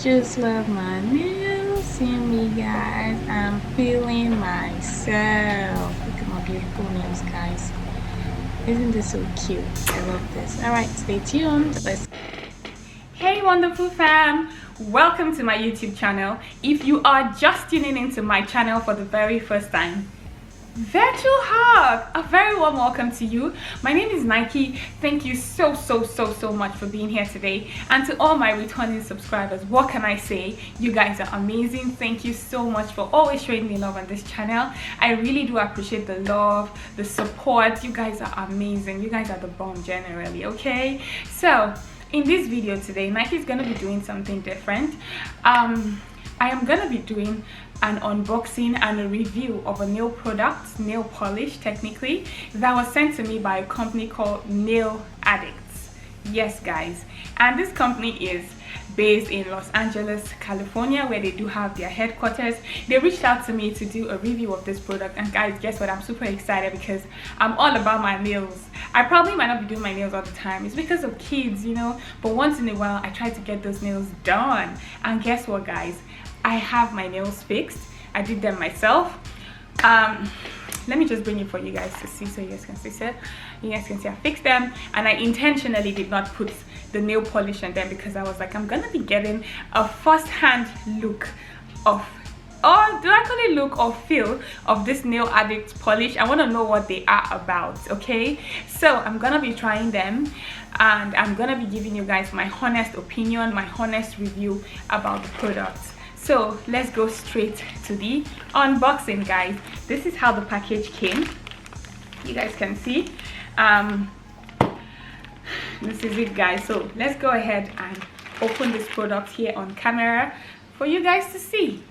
just love my nails. See me, guys. I'm feeling myself. Look at my beautiful nails, guys. Isn't this so cute? I love this. All right, stay tuned. Hey wonderful fam, welcome to my YouTube channel. If you are just tuning into my channel for the very first time, virtual hug, a very warm welcome to you. My name is Nike. Thank you so much for being here today. And to all my returning subscribers, what can I say? You guys are amazing. Thank you so much for always showing me love on this channel. I really do appreciate the love, the support. You guys are amazing. You guys are the bomb generally, okay? So in this video today, Nike is going to be doing something different. I am going to be doing an unboxing and a review of a nail product, nail polish technically, that was sent to me by a company called NAIL ADDICT. Yes guys, and this company is based in Los Angeles, California, where they do have their headquarters. They reached out to me to do a review of this product, and guys, guess what? I'm super excited because I'm all about my nails. I probably might not be doing my nails all the time. It's because of kids, you know, but once in a while I try to get those nails done. And guess what, guys? I have my nails fixed. I did them myself. Let me just bring it for you guys to see, so you guys can see. So you guys can see I fixed them, and I intentionally did not put the nail polish on them because I was like, I'm gonna be getting a first-hand look of, or do I call it look or feel of this NAIL ADDICT polish. I want to know what they are about, okay? So I'm gonna be trying them, and I'm gonna be giving you guys my honest opinion, my honest review about the product. So let's go straight to the unboxing, guys. This is how the package came. You guys can see. This is it, guys. So let's go ahead and open this product here on camera for you guys to see.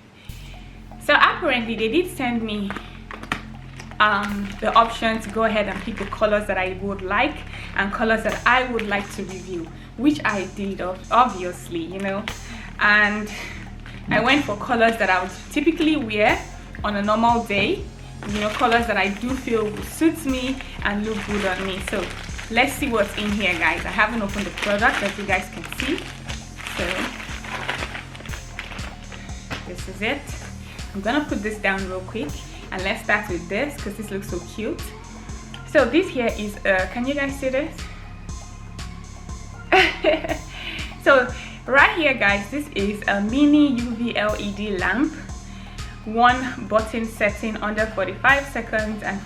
So apparently they did send me the option to go ahead and pick the colors that I would like and colors that I would like to review, which I did, obviously, you know. And I went for colors that I would typically wear on a normal day, you know, colors that I do feel suits me and look good on me. So let's see what's in here, guys. I haven't opened the product, as you guys can see. So this is it. I'm gonna put this down real quick, and let's start with this because this looks so cute. So this here is can you guys see this? So right here, guys, this is a mini UV LED lamp, one button setting under 45 seconds and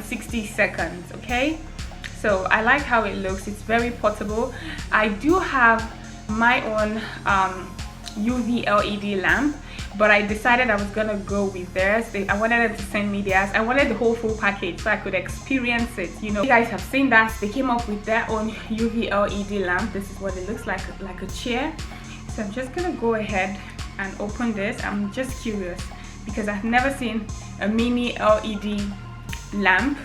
60 seconds, okay? So I like how it looks. It's very portable. I do have my own UV LED lamp, but I decided I was gonna go with theirs. I wanted them to send me theirs. I wanted the whole full package so I could experience it. You know, you guys have seen that they came up with their own UV LED lamp. This is what it looks like a chair. So I'm just gonna go ahead and open this. I'm just curious because I've never seen a mini LED lamp,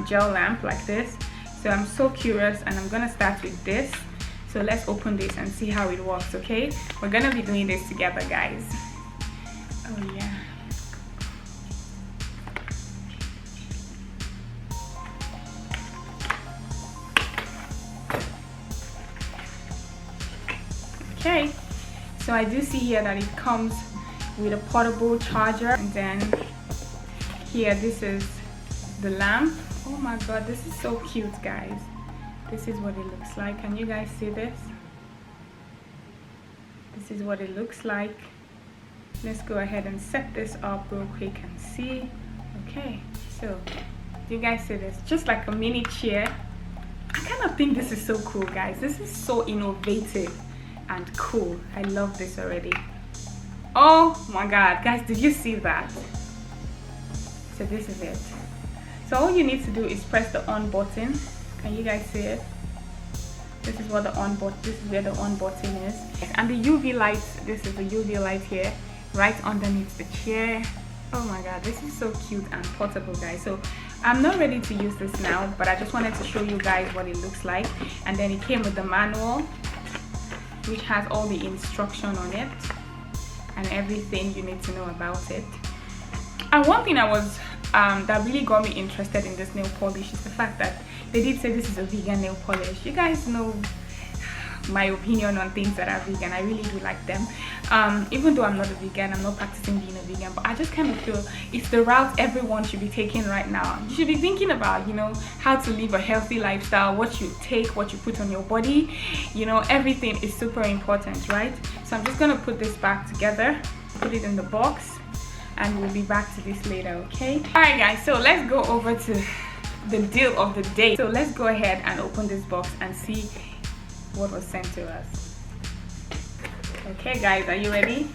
gel lamp like this. So I'm so curious, and I'm gonna start with this. So let's open this and see how it works, okay? We're gonna be doing this together, guys. Oh yeah. Okay, so I do see here that it comes with a portable charger, and then here this is the lamp. Oh my god, this is so cute, guys. This is what it looks like. Can you guys see this? This is what it looks like. Let's go ahead and set this up real quick and see. Okay, so do you guys see this? Just like a mini chair. I kind of think this is so cool, guys. This is so innovative and cool. I love this already. Oh my god, guys, did you see that? So this is it. So all you need to do is press the on button. Can you guys see it? This is what the on button. This is where the on button is. And the UV light. This is the UV light here, right underneath the chair. Oh my god, this is so cute and portable, guys. So I'm not ready to use this now, but I just wanted to show you guys what it looks like. And then it came with the manual, which has all the instruction on it and everything you need to know about it. And one thing that really got me interested in this nail polish is the fact that they did say this is a vegan nail polish. You guys know my opinion on things that are vegan. I really do like them. Even though I'm not a vegan, I'm not practicing being a vegan, but I just kind of feel it's the route everyone should be taking right now. You should be thinking about, you know, how to live a healthy lifestyle, what you take, what you put on your body, you know, everything is super important, right? So I'm just gonna put this back together, put it in the box, and we'll be back to this later, okay? All right guys, so let's go over to the deal of the day. So let's go ahead and open this box and see what was sent to us. Okay guys, are you ready?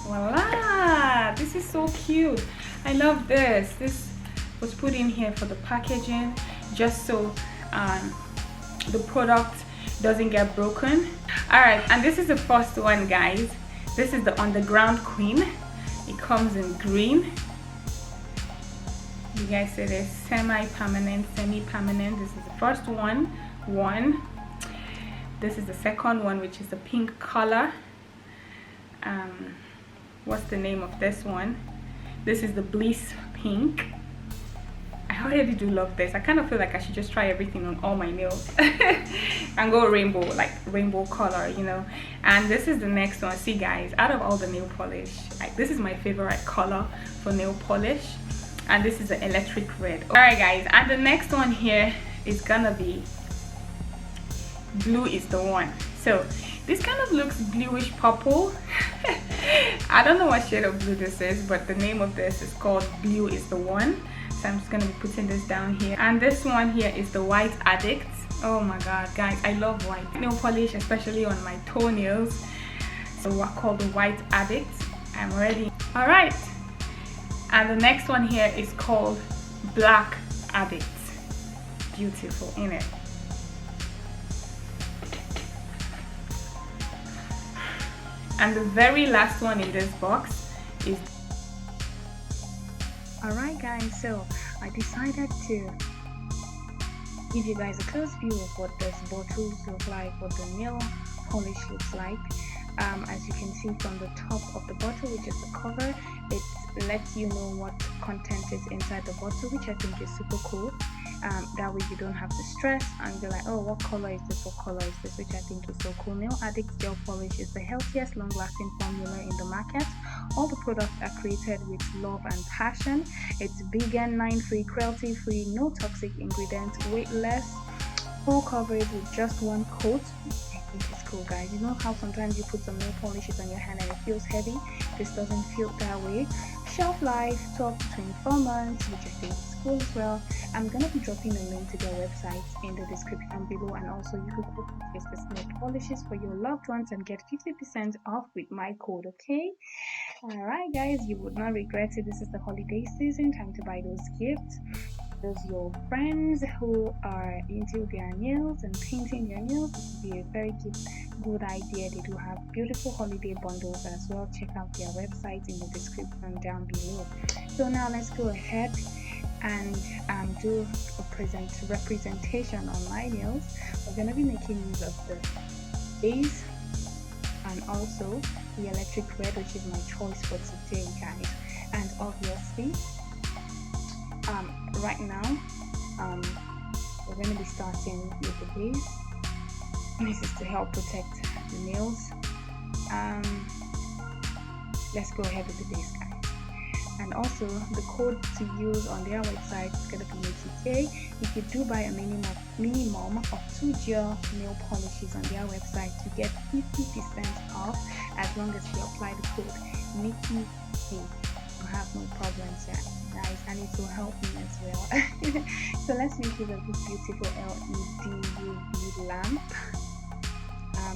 Voila, this is so cute. I love this. This was put in here for the packaging, just so the product doesn't get broken. All right, and this is the first one, guys. This is the Underground Queen. It comes in green. You guys see this semi-permanent, semi-permanent. This is the first one. This is the second one, which is the pink color. What's the name of this one? This is the Bliss Pink. I already do love this. I kind of feel like I should just try everything on all my nails and go rainbow, like rainbow color, you know. And this is the next one. See guys, out of all the nail polish, like, this is my favorite color for nail polish, and this is the electric red. All right guys, and the next one here is gonna be Blue is the One. So this kind of looks bluish purple. I don't know what shade of blue this is, but the name of this is called Blue is the One. So I'm just gonna be putting this down here. And this one here is the White Addict. Oh my god guys, I love white nail polish, especially on my toenails. So what called the White Addict. I'm ready. All right, and the next one here is called Black Addict. Beautiful, isn't it? And the very last one in this box is... Alright guys, so I decided to give you guys a close view of what this bottles look like, what the nail polish looks like. As you can see from the top of the bottle, which is the cover, it lets you know what content is inside the bottle, which I think is super cool. That way you don't have to stress and be like, oh, what color is this, what color is this, which I think is so cool. Nail Addict gel polish is the healthiest, long-lasting formula in the market. All the products are created with love and passion. It's vegan, 9-free, cruelty-free, no toxic ingredients, weightless, full coverage with just one coat. I think it's cool guys. You know how sometimes you put some nail polishes on your hand and it feels heavy? This doesn't feel that way. Shelf life 12 to 24 months, which I think is cool as well. I'm gonna be dropping a link to their website in the description below, and also you could go purchase the nail polishes for your loved ones and get 50% off with my code, okay? Alright guys, you would not regret it. This is the holiday season, time to buy those gifts. Those your friends who are into their nails and painting their nails, this would be a very good idea. They do have beautiful holiday bundles as well. Check out their website in the description down below. So now let's go ahead and do a representation on my nails. We're going to be making use of the base and also the electric red, which is my choice for today guys. And obviously right now we're going to be starting with the base. This is to help protect the nails. Let's go ahead with the base guys. And also the code to use on their website is going to be ATK. If you do buy a minimum of 2 gel nail polishes on their website, you get 50% off as long as you apply the code Nikki. You have no problems there guys, and it will help me as well. So let's make use of this beautiful LED UV lamp.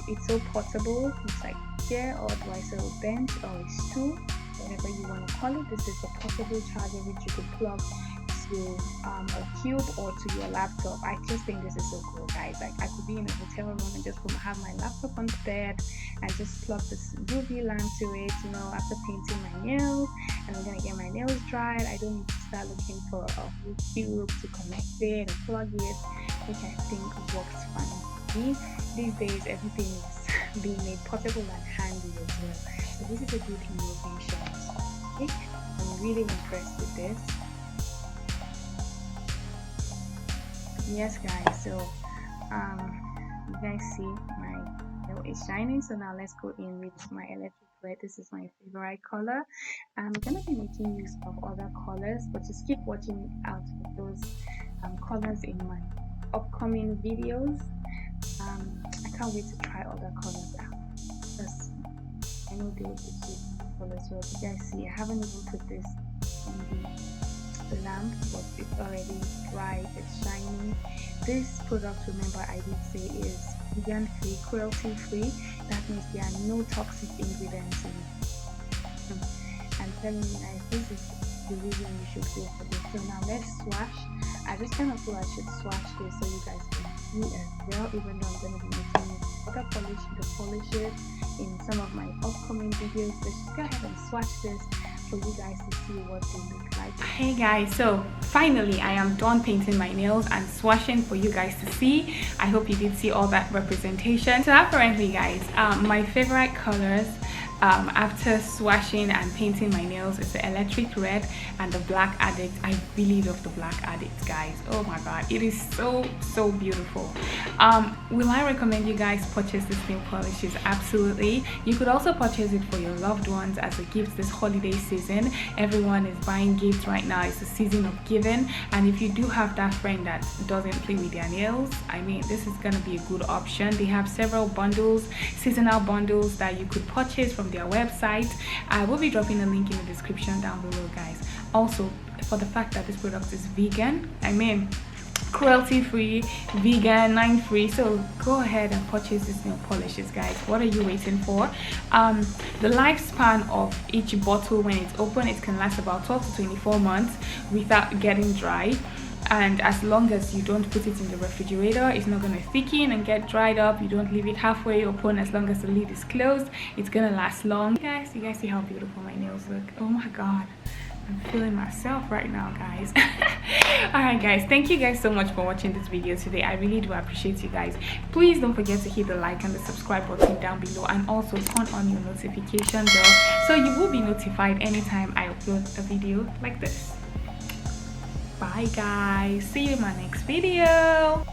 It's so portable. It's like chair, or do I say a bench or a stool, whatever you want to call it. This is a portable charger which you could plug to a cube or to your laptop. I just think this is so cool guys. Like, I could be in a hotel room and just have my laptop on the bed and just plug this UV lamp to it, you know, after painting my nails, and I'm gonna get my nails dried. I don't need to start looking for a whole cube to connect it and plug it, which I think works fine for me. These days everything is being made portable and handy as well, so this is a good innovation. Okay, I'm really impressed with this. Yes guys, so You guys see my nail is shining. So now let's go in with my electric red. This is my favorite color. I'm gonna be making use of other colors, but just keep watching out for those colors in my upcoming videos. I can't wait to try other colors out because I know they will be beautiful as well. You guys see, I haven't even put this on the lamp, but it's already bright, it's shiny. This product, remember I did say, is vegan free, cruelty free. That means there are no toxic ingredients in it. I'm telling you guys, this is the reason you should go for this. So now let's swatch. I just kind of feel I should swatch this so you guys can see as well, even though I'm going to be making water polish, the polishes in some of my upcoming videos. Let's just go ahead and swatch this for you guys to see what they look like. Hey guys, so finally I am done painting my nails and swatching for you guys to see. I hope you did see all that representation. So apparently guys, my favorite colors after swatching and painting my nails is the electric red and the black addict. I really love the black addict, guys. Oh my god, it is so beautiful. Will I recommend you guys purchase this nail polishes? Absolutely. You could also purchase it for your loved ones as a gift this holiday season. Everyone is buying gifts right now. It's the season of giving, and if you do have that friend that doesn't play with their nails, I mean, this is gonna be a good option. They have several bundles, seasonal bundles that you could purchase from their website. I will be dropping a link in the description down below, guys. Also, for the fact that this product is vegan, I mean, cruelty free, vegan, 9 free, so go ahead and purchase these nail polishes, guys. What are you waiting for? The lifespan of each bottle when it's open, it can last about 12 to 24 months without getting dry. And as long as you don't put it in the refrigerator, it's not gonna thicken and get dried up. You don't leave it halfway open. As long as the lid is closed, it's gonna last long. Guys, you guys see how beautiful my nails look? Oh my god, I'm feeling myself right now, guys. All right guys, thank you guys so much for watching this video today. I really do appreciate you guys. Please don't forget to hit the like and the subscribe button down below, and also turn on your notification bell so you will be notified anytime I upload a video like this. Bye guys, see you in my next video.